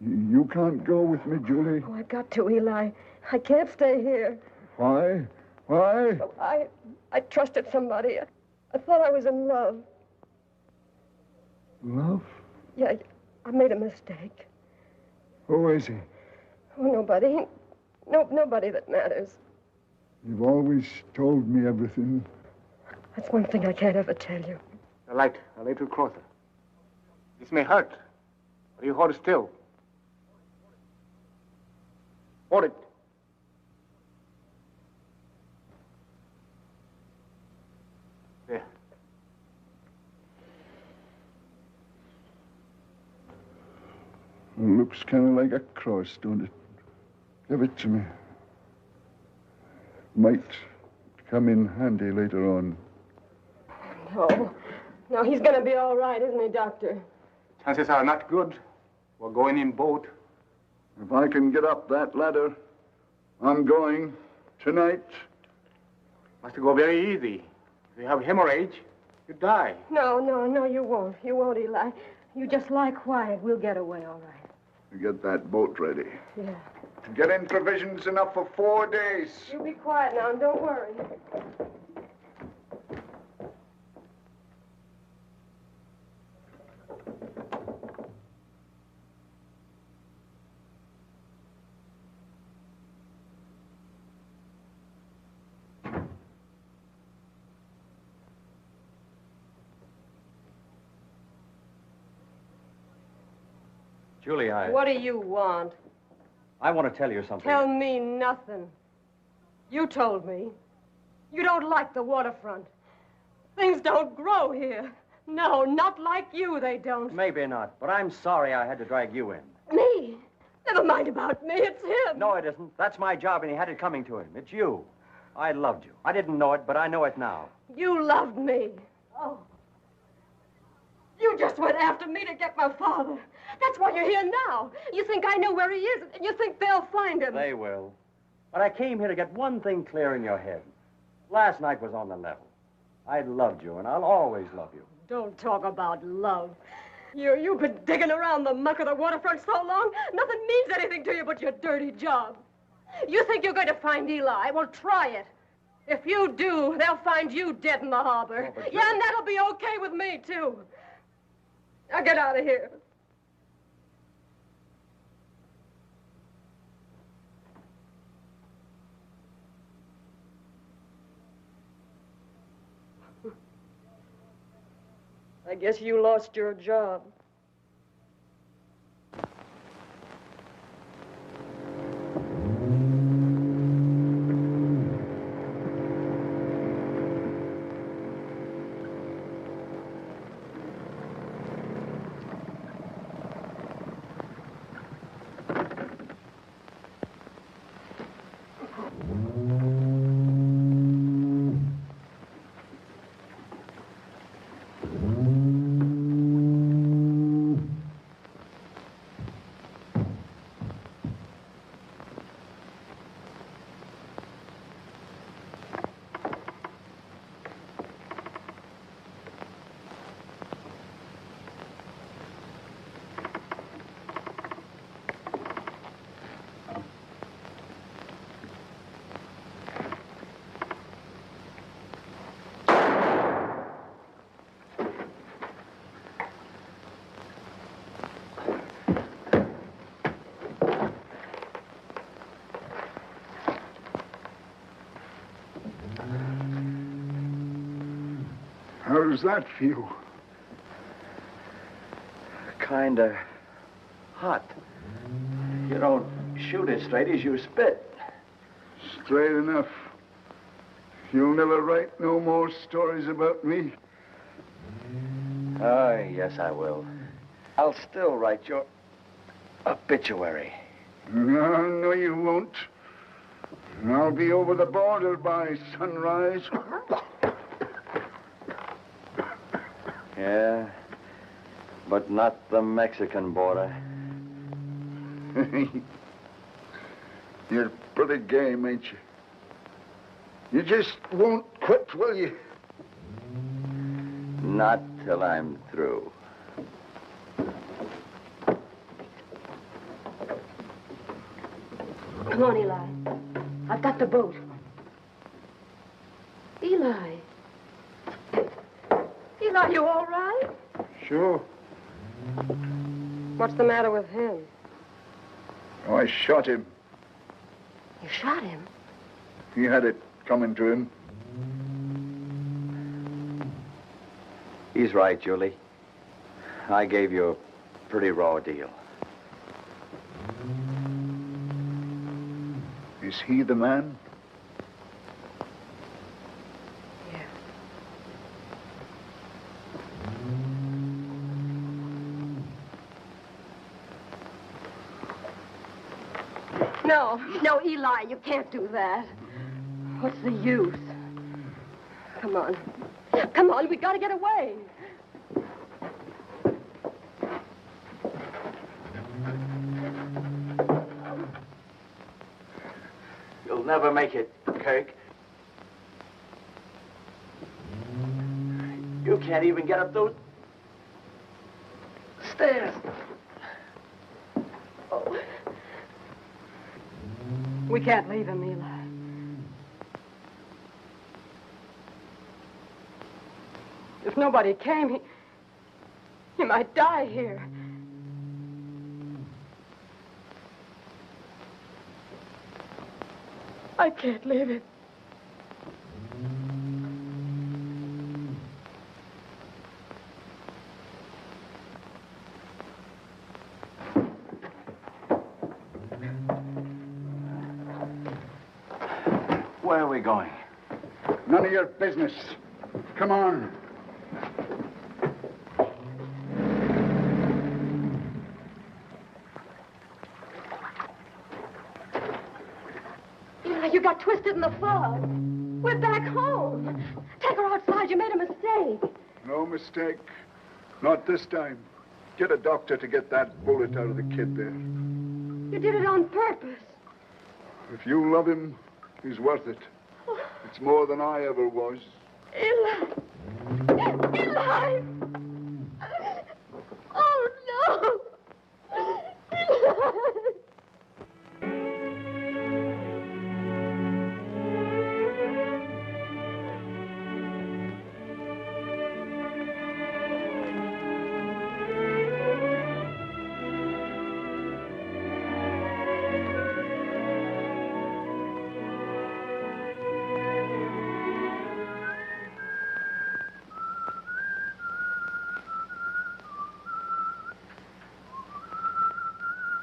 [SPEAKER 6] You can't go with me, Julie.
[SPEAKER 5] Oh, I've got to, Eli. I can't stay here.
[SPEAKER 6] Why? Why?
[SPEAKER 5] Oh, I trusted somebody. I thought I was in love.
[SPEAKER 6] Love?
[SPEAKER 5] Yeah, I made a mistake.
[SPEAKER 6] Who is he?
[SPEAKER 5] Oh, nobody. Nobody that matters.
[SPEAKER 6] You've always told me everything.
[SPEAKER 5] That's one thing I can't ever tell you.
[SPEAKER 7] A little closer. This may hurt, but you hold still. Hold it. There.
[SPEAKER 6] It looks kind of like a cross, don't it? Give it to me. Might come in handy later on.
[SPEAKER 5] No, he's going to be all right, isn't he, Doctor?
[SPEAKER 7] Chances are not good. We're going in boat.
[SPEAKER 6] If I can get up that ladder, I'm going tonight.
[SPEAKER 7] Must go very easy. If you have hemorrhage, you die.
[SPEAKER 5] No, you won't. You won't, Eli. You just lie quiet. We'll get away all right.
[SPEAKER 6] To get that boat ready.
[SPEAKER 5] Yeah.
[SPEAKER 6] To get in provisions enough for 4 days.
[SPEAKER 5] You be quiet now and don't worry.
[SPEAKER 12] Julie,
[SPEAKER 5] What do you want?
[SPEAKER 12] I want to tell you something.
[SPEAKER 5] Tell me nothing. You told me. You don't like the waterfront. Things don't grow here. No, not like you, they don't.
[SPEAKER 12] Maybe not, but I'm sorry I had to drag you in.
[SPEAKER 5] Me? Never mind about me. It's him.
[SPEAKER 12] No, it isn't. That's my job, and he had it coming to him. It's you. I loved you. I didn't know it, but I know it now.
[SPEAKER 5] You loved me. Oh. You just went after me to get my father. That's why you're here now. You think I know where he is, and you think they'll find him.
[SPEAKER 12] They will. But I came here to get one thing clear in your head. Last night was on the level. I loved you, and I'll always love you.
[SPEAKER 5] Don't talk about love. You've been digging around the muck of the waterfront so long, nothing means anything to you but your dirty job. You think you're going to find Eli? Well, try it. If you do, they'll find you dead in the harbor.
[SPEAKER 12] Oh,
[SPEAKER 5] yeah, and that'll be okay with me, too. Now get out of here. I guess you lost your job.
[SPEAKER 6] How does that feel?
[SPEAKER 12] Kinda hot. You don't shoot as straight as you spit.
[SPEAKER 6] Straight enough. You'll never write no more stories about me.
[SPEAKER 12] Oh, yes, I will. I'll still write your obituary.
[SPEAKER 6] No, you won't. I'll be over the border by sunrise.
[SPEAKER 12] Yeah, but not the Mexican border.
[SPEAKER 6] You're pretty game, ain't you? You just won't quit, will you?
[SPEAKER 12] Not till I'm through.
[SPEAKER 5] Come on, Eli. I've got the boat. Eli. Eli, you all right?
[SPEAKER 6] Sure.
[SPEAKER 5] What's the matter with him?
[SPEAKER 6] Oh, I shot him.
[SPEAKER 5] You shot him?
[SPEAKER 6] He had it coming to him.
[SPEAKER 12] He's right, Julie. I gave you a pretty raw deal.
[SPEAKER 6] Is he the man?
[SPEAKER 5] Yeah. No, Eli, you can't do that. What's the use? Come on. Come on, we gotta get away.
[SPEAKER 12] You'll never make it, Kirk. You can't even get up those stairs.
[SPEAKER 5] Oh. We can't leave him, Eli. If nobody came, he might die here. I can't leave him.
[SPEAKER 12] Where are we going?
[SPEAKER 6] None of your business. Come on.
[SPEAKER 5] Eli, you got twisted in the fog. We're back home. Take her outside. You made a mistake.
[SPEAKER 6] No mistake. Not this time. Get a doctor to get that bullet out of the kid there.
[SPEAKER 5] You did it on purpose.
[SPEAKER 6] If you love him, he's worth it. It's more than I ever was.
[SPEAKER 5] Eli! Eli! Oh, no! Eli!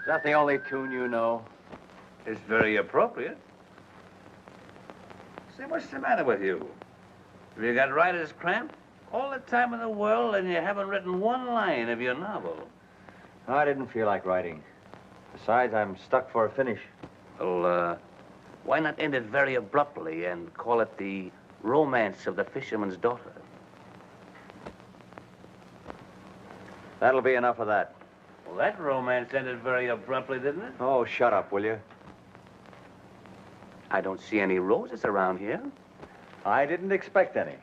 [SPEAKER 12] Is that the only tune you know?
[SPEAKER 3] It's very appropriate. Say, what's the matter with you? Have you got writer's cramp? All the time in the world and you haven't written one line of your novel.
[SPEAKER 12] I didn't feel like writing. Besides, I'm stuck for a finish.
[SPEAKER 3] Well, why not end it very abruptly and call it The Romance of the Fisherman's Daughter?
[SPEAKER 12] That'll be enough of that.
[SPEAKER 3] Well, that romance ended very abruptly, didn't it?
[SPEAKER 12] Oh, shut up, will you?
[SPEAKER 3] I don't see any roses around here.
[SPEAKER 12] I didn't expect any.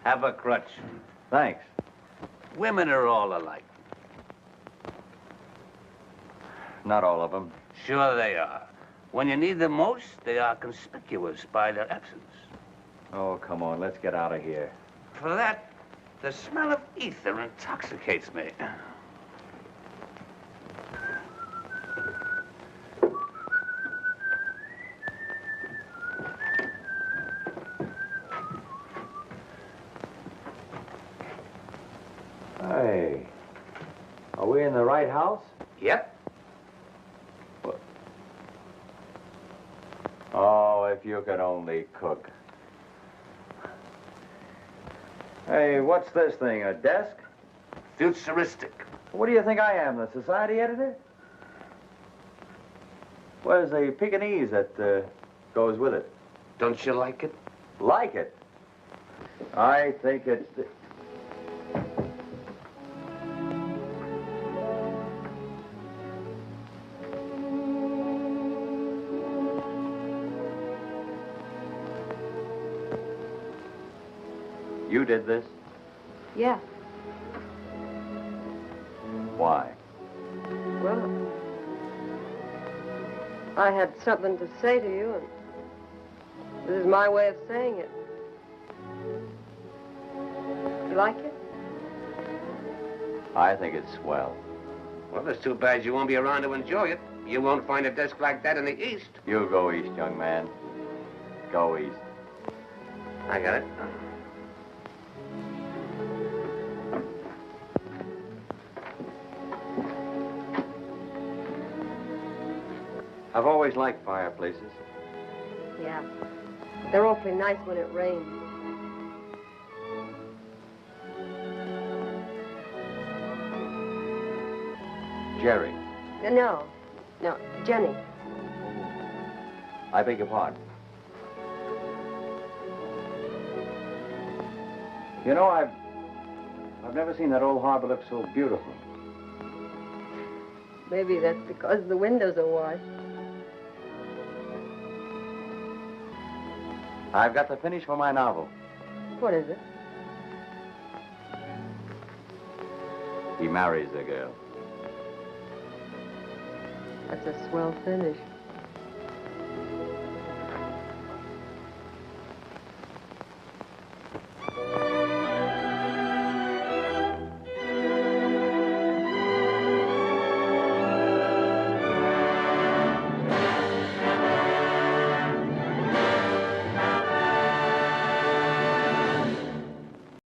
[SPEAKER 3] Have a crutch.
[SPEAKER 12] Thanks.
[SPEAKER 3] Women are all alike.
[SPEAKER 12] Not all of them.
[SPEAKER 3] Sure they are. When you need them most, they are conspicuous by their absence.
[SPEAKER 12] Oh, come on, let's get out of here.
[SPEAKER 3] For that, the smell of ether intoxicates me.
[SPEAKER 12] Hey, are we in the right house?
[SPEAKER 3] Yep.
[SPEAKER 12] Oh, if you could only cook. Hey, what's this thing, a desk?
[SPEAKER 3] Futuristic.
[SPEAKER 12] What do you think I am, the society editor? Where's the Pekingese that goes with it.
[SPEAKER 3] Don't you like it?
[SPEAKER 12] Like it? I think it's... You did this?
[SPEAKER 5] Yeah.
[SPEAKER 12] Why?
[SPEAKER 5] Well, I had something to say to you, and this is my way of saying it. You like it?
[SPEAKER 12] I think it's swell.
[SPEAKER 3] Well, it's too bad you won't be around to enjoy it. You won't find a desk like that in the East.
[SPEAKER 12] You go east, young man. Go east.
[SPEAKER 3] I got it.
[SPEAKER 12] I've always liked fireplaces.
[SPEAKER 5] Yeah. They're awfully nice when it rains.
[SPEAKER 12] Jerry,
[SPEAKER 5] No, Jenny.
[SPEAKER 12] I beg your pardon. You know, I've never seen that old harbor look so beautiful.
[SPEAKER 5] Maybe that's because the windows are washed.
[SPEAKER 12] I've got the finish for my novel.
[SPEAKER 5] What is it?
[SPEAKER 12] He marries the girl.
[SPEAKER 5] That's a swell finish.